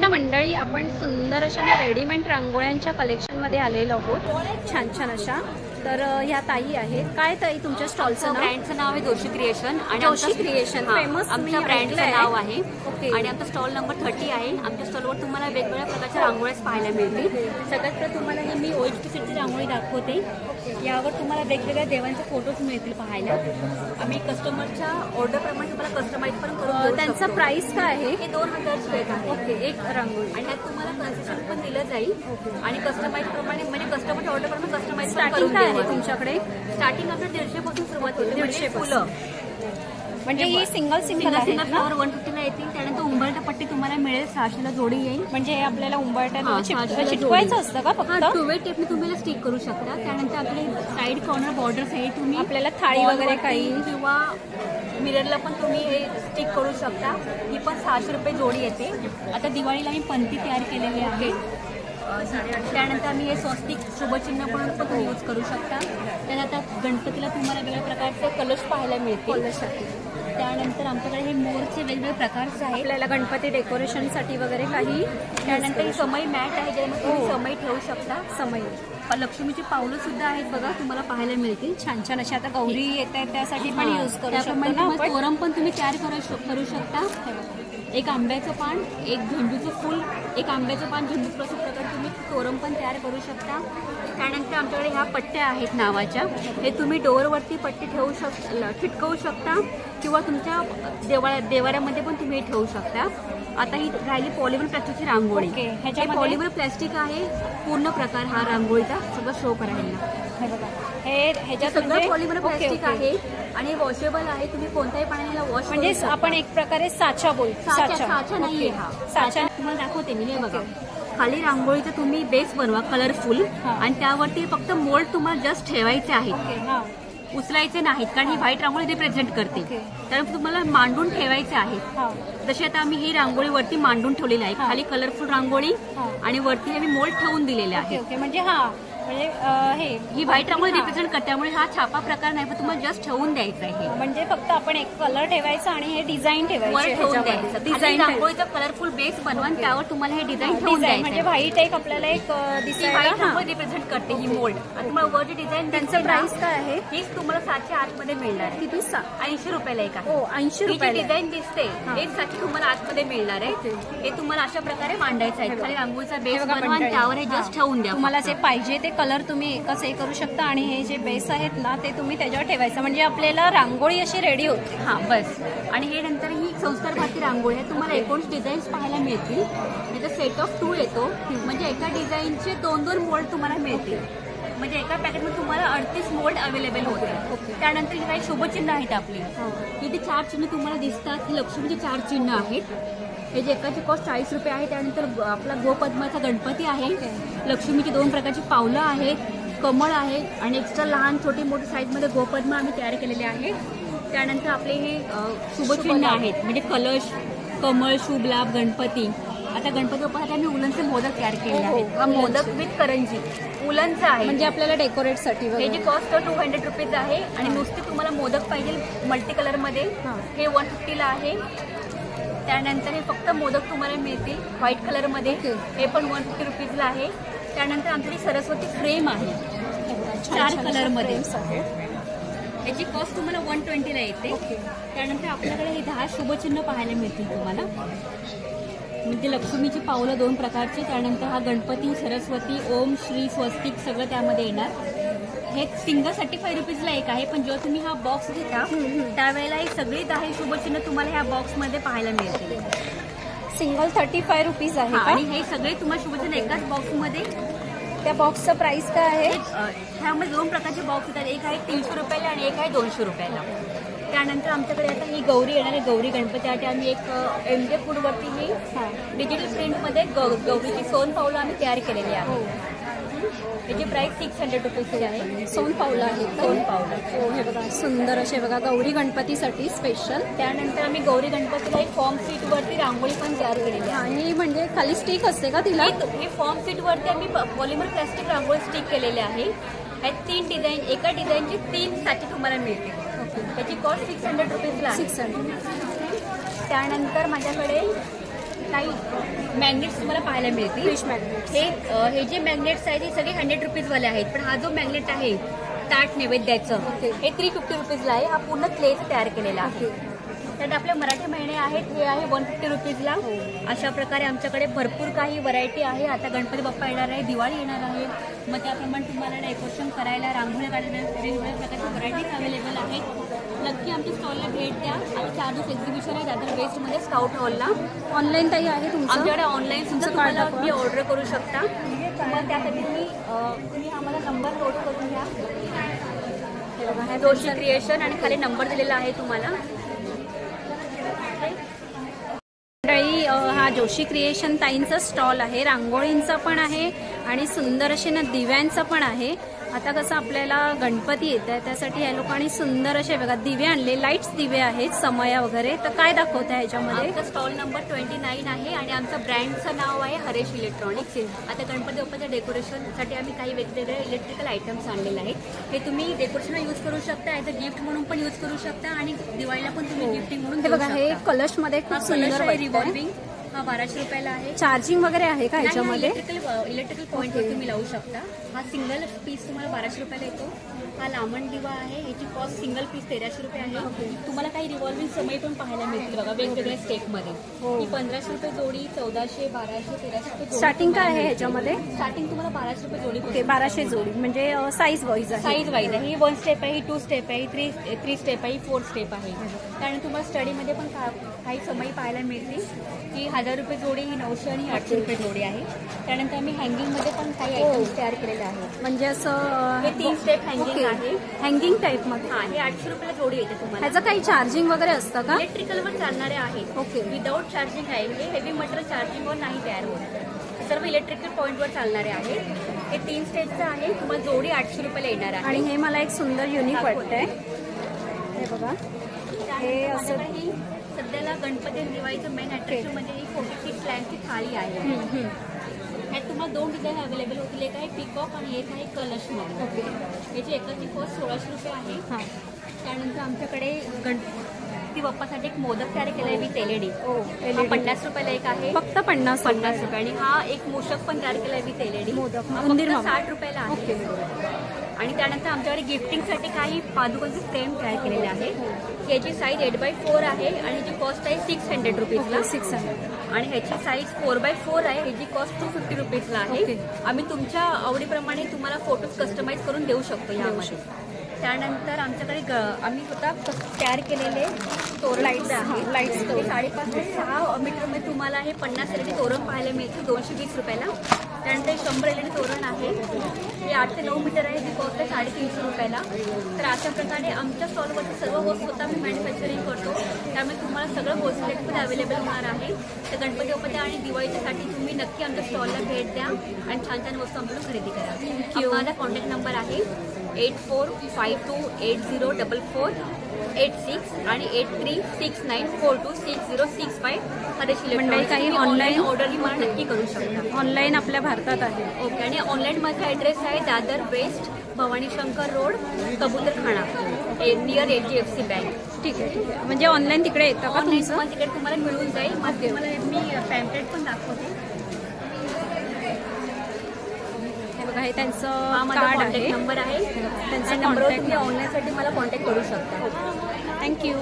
ना मंडळी, आपण सुंदर अशा रेडीमेड रांगोळ्यांच्या कलेक्शनमध्ये आलेलो आहोत, छान छान अशा. तर ह्या ताई आहेत. काय ताई तुमच्या स्टॉलचं नाव? ब्रँडचं नाव आहे जोशी क्रिएशन आणि जोशी क्रिएशन फेमस आमच्या ब्रँडचं नाव आहे. ओके. आणि आमचा स्टॉल नंबर 30 आहे. आमच्या स्टॉलवर तुम्हाला वेगवेगळ्या प्रकारच्या रांगोळ्या पाहायला मिळतील. सगळ्यात प्रथम तुम्हाला हे मी OHP सेटची रांगोळी दाखवते. यावर तुम्हाला वेगवेगळ्या देवांचे फोटोज मिळतील पाहायला. आम्ही कस्टमरच्या ऑर्डरप्रमाणे तुम्हाला कस्टमाइज पण करून त्यांचा प्राइस काय आहे? हे 2000 आहे. ओके, एक रांगोळी. आणि त्यात तुम्हाला कन्सेशन पण दिलं जाईल आणि कस्टमाइज प्रमाणे म्हणजे कस्टमरच्या ऑर्डरप्रमाणे कस्टमाइज स्टार्टिंग काय आहे तुमच्याकडे? स्टार्टिंग आपल्या 150 पासून सुरुवात होते. 150 फुलं म्हणजे ही सिंगल फ्लॉवर 150 ला येतील. त्यानंतर उंबरठा पट्टी तुम्हाला मिळेल 600 ला जोडी येईल. म्हणजे आपल्याला उंबरठ्याला चिटकवायचं असतं का फक्त? 2-way टेपने तुम्ही स्टिक करू शकता. त्यानंतर आपले साईड कॉर्नर बॉर्डर्स आहे. तुम्ही आपल्याला थाळी वगैरे काही किंवा मिररला पण तुम्ही हे स्टिक करू शकता. ही पण 600 रुपये जोडी येते. आता दिवाळीला मी पंती तयार केलेली आहे. त्यानंतर आम्ही हे स्वस्तिक शुभचिन्ह पण तुम्ही यूज करू शकता. त्यानंतर गणपतीला तुम्हाला वेगवेगळ्या प्रकारचे कलश पाहायला मिळतील. कलशसाठी. त्यानंतर आमच्याकडे हे मोरचे वेगवेगळे प्रकारचे आहेत. आपल्याला गणपती डेकोरेशनसाठी वगैरे काही. त्यानंतर ही समय मॅट आहे, ज्यामध्ये तुम्ही समय ठेवू शकता. समय लक्ष्मीची पावलं सुद्धा आहेत बघा, तुम्हाला पाहायला मिळतील. छान छान अशा. आता गौरी येत आहेत त्यासाठी पण यूज करू शकतो. तोरण पण तुम्ही तयार करू शकता. एक आंब्याचं पान, एक झेंडूचं फूल, एक आंब्याचं पान, झेंडूचं प्रकार तुम्ही तोरण पण तयार करू शकता. त्यानंतर आमच्याकडे ह्या पट्ट्या आहेत नावाच्या. हे तुम्ही डोअरवरती पट्टी चिटकवू शकता किंवा तुमच्या देवाऱ्यामध्ये पण तुम्ही ठेवू शकता. आता ही राहिली पॉलिमर प्लास्टिकची रांगोळी. हे पॉलिमर प्लास्टिक आहे पूर्ण प्रकार हा रांगोळीचा सगळं शो करायला. ह्याच्यात सगळं पॉलिमर प्लास्टिक आहे आणि वॉशेबल आहे. तुम्ही कोणत्याही पाण्याला वॉश म्हणजे आपण एक प्रकारे साचा साचा नाहीये हा. साचा तुम्हाला दाखवते मी. हे बघा, खाली रांगोळीचा तुम्ही बेस बनवा कलरफुल आणि त्यावरती फक्त मोल्ड तुम्हाला जस्ट ठेवायचे आहेत, उचलायचे नाहीत. कारण ही व्हाईट रांगोळी रिप्रेझेंट करते. त्यामुळे तुम्हाला मांडून ठेवायचे आहेत. जशी आता आम्ही ही रांगोळी वरती मांडून ठेवलेली आहे. खाली कलरफुल रांगोळी आणि वरती आम्ही मोल्ड ठेवून दिलेले आहे. म्हणजे ही व्हाईट रांगोळी रिप्रेझेंट करते. त्यामुळे हा छापा प्रकार नाही, पण तुम्हाला जस्ट ठेवून द्यायचं आहे. म्हणजे फक्त आपण एक कलर ठेवायचा आणि हे डिझाईन ठेवायचं. डिझाईन रांगोळीचा कलरफुल बेस बनवा आणि त्यावर तुम्हाला हे डिझाईन ठेवून द्यायचं. म्हणजे व्हाईट एक आपल्याला एक दिसायला रिप्रेझेंट करते ही मोल्ड. आणि तुम्हाला वरची डिझाईन त्यांचं प्राइस काय आहे? हीच तुम्हाला 700 आतमध्ये मिळणार आहे. किती? 80 रुपयाला एक आहे. 80 रुपये डिझाईन दिसते हेच 700 तुम्हाला आतमध्ये मिळणार आहे. हे तुम्हाला अशा प्रकारे मांडायचं आहे. खाली रांगोळीचा बेस बनवा आणि त्यावर हे जस्ट ठेवून द्या. तुम्हाला जे पाहिजे ते कलर तुम्ही एकच हे करू शकता आणि हे जे बेस आहेत ना ते तुम्ही त्याच्यावर ठेवायचं. म्हणजे आपल्याला रांगोळी अशी रेडी होते. बस. आणि हे नंतर ही संस्कार भारती रांगोळी आहे. तुम्हाला 19 डिझाईन्स पाहायला मिळतील. याचा सेट ऑफ 2 येतो. म्हणजे एका डिझाईनचे 2-2 मोल्ड तुम्हाला मिळतील. म्हणजे एका पॅकेटमध्ये तुम्हाला 38 मोल्ड अवेलेबल होते. त्यानंतर ही काही शुभचिन्ह आहेत आपली. इथे 4 चिन्ह तुम्हाला दिसतात. लक्ष्मीचे 4 चिन्ह आहेत. हे जे एकाची कॉस्ट 40 रुपये आहे. त्यानंतर आपला गोपद्माचा गणपती आहे. लक्ष्मीची 2 प्रकारची पावलं आहेत, कमळ आहे आणि एक्स्ट्रा लहान छोटी मोठी साईजमध्ये गोपद्मा आम्ही तयार केलेले आहे. त्यानंतर आपले हे शुभचिन्ह आहेत. म्हणजे कलश, कमळ, शुभ लाभ, गणपती. आता गणपती बाप्पासाठी आम्ही उलनचे मोदक तयार केले आहेत. मोदक विथ करंजी उलनचं आहे. म्हणजे आपल्याला डेकोरेटसाठी. ह्याची कॉस्ट 200 रुपीज आहे. आणि नुसते तुम्हाला मोदक पाहिजे मल्टी कलरमध्ये हे 150 ला आहे. त्यानंतर हे फक्त मोदक तुम्हाला मिळतील व्हाईट कलरमध्ये. हे पण 150 रुपीजला आहे. त्यानंतर आमच्याकडे सरस्वती फ्रेम आहे 4 कलरमध्ये. याची कॉस्ट तुम्हाला 120 ला येते. त्यानंतर आपल्याकडे हे 10 शुभचिन्ह पाहायला मिळतील तुम्हाला. म्हणजे लक्ष्मीची पावलं 2 प्रकारची. त्यानंतर हा गणपती, सरस्वती, ओम, श्री, स्वस्तिक सगळं त्यामध्ये येणार. हे सिंगल 35 रुपीजला एक आहे. पण जेव्हा तुम्ही हा बॉक्स घेता त्यावेळेला ही सगळी 10 शुभचिन्ह तुम्हाला ह्या बॉक्समध्ये पाहायला मिळतील. सिंगल 35 रुपीज आहे. आणि हे सगळे तुम्हाला शुभचिन्ह एकाच बॉक्समध्ये. त्या बॉक्सचं प्राइस काय आहे? ह्यामध्ये 2 प्रकारचे बॉक्स येतात. एक आहे 300 रुपयाला आणि एक आहे 200 रुपयाला. त्यानंतर आमच्याकडे आता ही गौरी येणार आहे. गौरी गणपतीसाठी आम्ही एक MJ फूडवरती ही डिजिटल प्रिंटमध्ये गौरीची सोन पावलं आम्ही तयार केलेली आहे. त्याची प्राइस 600 रुपीजची आहे. सोन पावलं आहे. सोन पावलं. हे बघा सुंदर असे बघा गौरी गणपतीसाठी स्पेशल. त्यानंतर आम्ही गौरी गणपतीला एक फॉर्म सीटवरती रांगोळी पण तयार केलेली आहे. आणि म्हणजे खाली स्टिक असते का तिला? ही फॉर्म सीटवरती आम्ही पॉलिमर प्लास्टिक रांगोळी स्टिक केलेली आहे. ह्यात 3 डिझाईन, एका डिझाईनची 3 साठी तुम्हाला मिळते. त्याची कॉस्ट 600 रुपीजला आहे. 600. त्यानंतर माझ्याकडे काही मॅग्नेट्स तुम्हाला पाहायला मिळतील. Fish magnet. हे जे मॅग्नेट्स आहेत ते सगळे 100 रुपीजवाले आहेत, पण हा जो मॅग्नेट आहे ताट नैवेद्याचं हे 350 रुपीजला आहे. हा पूर्ण क्लेचं तयार केलेला आहे. त्यात आपले मराठी महिने आहेत, हे आहे 150 रुपीजला. अशा प्रकारे आमच्याकडे भरपूर काही व्हरायटी आहे. आता गणपती बाप्पा येणार आहे, दिवाळी येणार आहे, मग त्याप्रमाणे तुम्हाला डेकोरेशन करायला, रांगोळ्या काढायला वेगवेगळ्या प्रकारच्या व्हरायटीज अवेलेबल आहेत. नक्की आमच्या स्टॉलला भेट द्या. आता 4 दिवस एक्झिबिशन आहे दादर वेस्टमध्ये स्काउट हॉलला. ऑनलाईन ताई आहे तुमचं? आमच्याकडे ऑनलाईन सुद्धा तुम्हाला तुम्ही ऑर्डर करू शकता. मग त्यासाठी तुम्ही आम्हाला नंबर नोट करून घ्या. हे बघा, हे जोशी क्रिएशन आणि खाली नंबर दिलेला आहे तुम्हाला. हा जोशी क्रिएशन ताईंचा स्टॉल आहे. रांगोळींचा पण आहे आणि सुंदर असे ना दिव्यांचा पण आहे. आता कसं आपल्याला गणपती येत आहे त्यासाठी या लोकांनी सुंदर असे बघा दिवे आणले. लाईट्स दिवे आहेत, समया वगैरे. तर काय दाखवत आहे ह्याच्यामध्ये? आमचा स्टॉल नंबर 29 आहे आणि आमचं ब्रँडचं नाव आहे हरेश इलेक्ट्रॉनिक्स. आता गणपती बाप्पाच्या डेकोरेशनसाठी आम्ही काही वेगवेगळे इलेक्ट्रिकल आयटम्स आणलेले आहेत. हे तुम्ही डेकोरेशनला यूज करू शकता, ॲज अ गिफ्ट म्हणून पण यूज करू शकता आणि दिवाळीला पण तुम्ही गिफ्टिंग म्हणून. हे बघा, हे कलशमध्ये खूप सुंदर रिव्हॉल्विंग. हा 1200 रुपयाला आहे. चार्जिंग वगैरे आहे का ह्याच्यामध्ये? इलेक्ट्रिकल पॉईंटवर तुम्ही लावू शकता. हा सिंगल पीस तुम्हाला 1200 रुपयाला येतो. हा लामण दिवा आहे, याची कॉस्ट सिंगल पीस 1300 रुपये आहे. तुम्हाला काही रिव्हॉल्विंग समय पण पाहायला मिळतील बघा वेगवेगळ्या स्टेपमध्ये. ही 1500 रुपये जोडी, 1400, 1200, 1300 रुपये. स्टार्टिंग काय आहे ह्याच्यामध्ये? स्टार्टिंग तुम्हाला 1200 रुपये जोडी. ओके, 1200 जोडी म्हणजे साईज वाईज आहे. साईज वाईज आहे. ही 1 स्टेप आहे, ही 2 स्टेप आहे, 3 स्टेप आहे, 4 स्टेप आहे. त्यानंतर तुम्हाला स्टडीमध्ये पण काही समय पाहायला मिळतील. ही 1000 रुपये जोडी, ही 900 आणि 800 रुपये जोडी आहे. त्यानंतर आम्ही हँगिंगमध्ये पण काही आयटम्स तयार केलेले आहेत. म्हणजे असं हे 3 स्टेप हँगिंग आहे. हँगिंग टाईप मध्ये. हा, हे 800 रुपयाला जोडी येते तुम्हाला. ह्याचं काही चार्जिंग वगैरे असतं का? इलेक्ट्रिकलवर चालणारे आहेत. ओके. विदाऊट चार्जिंग आहे. हे हेवी मटेरियल चार्जिंगवर नाही तयार होत. सर्व इलेक्ट्रिकल पॉईंटवर चालणारे आहेत. हे 3 स्टेजचं आहे. तुम्हाला जोडी 800 रुपयाला येणार आहे. आणि हे मला एक सुंदर युनिक वाटतंय. हे बघा, हे असं सध्याला गणपती दिवाळीचं मेन अट्रॅक्शन म्हणजे ही 46 लॅम्पची थाळी आहे. ह्यात तुम्हाला 2 डिझाईन अवेलेबल होतील. एक आहे पिकॉक आणि एक आहे कलशमध्ये. ओके. याची एकाची कॉस्ट 1600 रुपये आहे. त्यानंतर आमच्याकडे गणपती बाप्पासाठी एक मोदक तयार केला आहे विथ LED. 50 रुपयाला एक आहे. फक्त 50 रुपये. आणि हा एक मूषक पण तयार केला आहे विथ LED. मोदक फक्त 60 रुपयाला आहे. आणि त्यानंतर आमच्याकडे गिफ्टिंगसाठी काही पादुकांचे फ्रेम तयार केलेले आहे. याची साईज 8x4 आहे आणि याची कॉस्ट आहे 600 रुपीजला. 600. आणि ह्याची साईज 4x4 आहे. ह्याची कॉस्ट 250 रुपीजला आहे. आम्ही तुमच्या आवडीप्रमाणे तुम्हाला फोटोज कस्टमाइज करून देऊ शकतो ह्यामध्ये. त्यानंतर आमच्याकडे आम्ही स्वतः तयार केलेले तोरण लाईट्स आहे. लाईट्स 5.5 ते 6 मीटरमध्ये तुम्हाला हे 50 LED तोरण पाहायला मिळतील 220 रुपयाला. त्यानंतर 100 LED तोरण आहे. हे 8 ते 9 मीटर आहे. ती कॉस्ट आहे 350 रुपयाला. तर अशा प्रकारे आमच्या स्टॉलवरती सर्व वस्तू स्वतः आम्ही मॅन्युफॅक्चरिंग करतो. त्यामुळे तुम्हाला सगळं होलसेल रेटमध्ये अवेलेबल होणार आहे. तर गणपती बाप्पा आणि दिवाळीच्यासाठी तुम्ही नक्की आमच्या स्टॉलला भेट द्या आणि छान छान वस्तू आमच्याकडून खरेदी करा. माझा कॉन्टॅक्ट नंबर आहे 8452804486 आणि 8369426065. हरेश इलेक्ट्रॉनिक्स. काही ऑनलाईन ऑर्डर मला नक्की करू शकता. ऑनलाईन आपल्या भारतात आहे. ओके. आणि ऑनलाईन माझा ॲड्रेस आहे Dadar waste, Bhavani Shankar road, कबूतरखाना, near HDFC bank. ठीक आहे. म्हणजे ऑनलाईन तिकडे येतं का तुमचं? तिकडे तुम्हाला मिळून जाईल. मग तुम्हाला मी पॅम्पलेट पण दाखवते. हे त्यांचं कार्ड आहे, नंबर आहे. त्यांचा नंबरवर तुम्ही ऑनलाईनसाठी मला कॉन्टॅक्ट करू शकता. थँक्यू.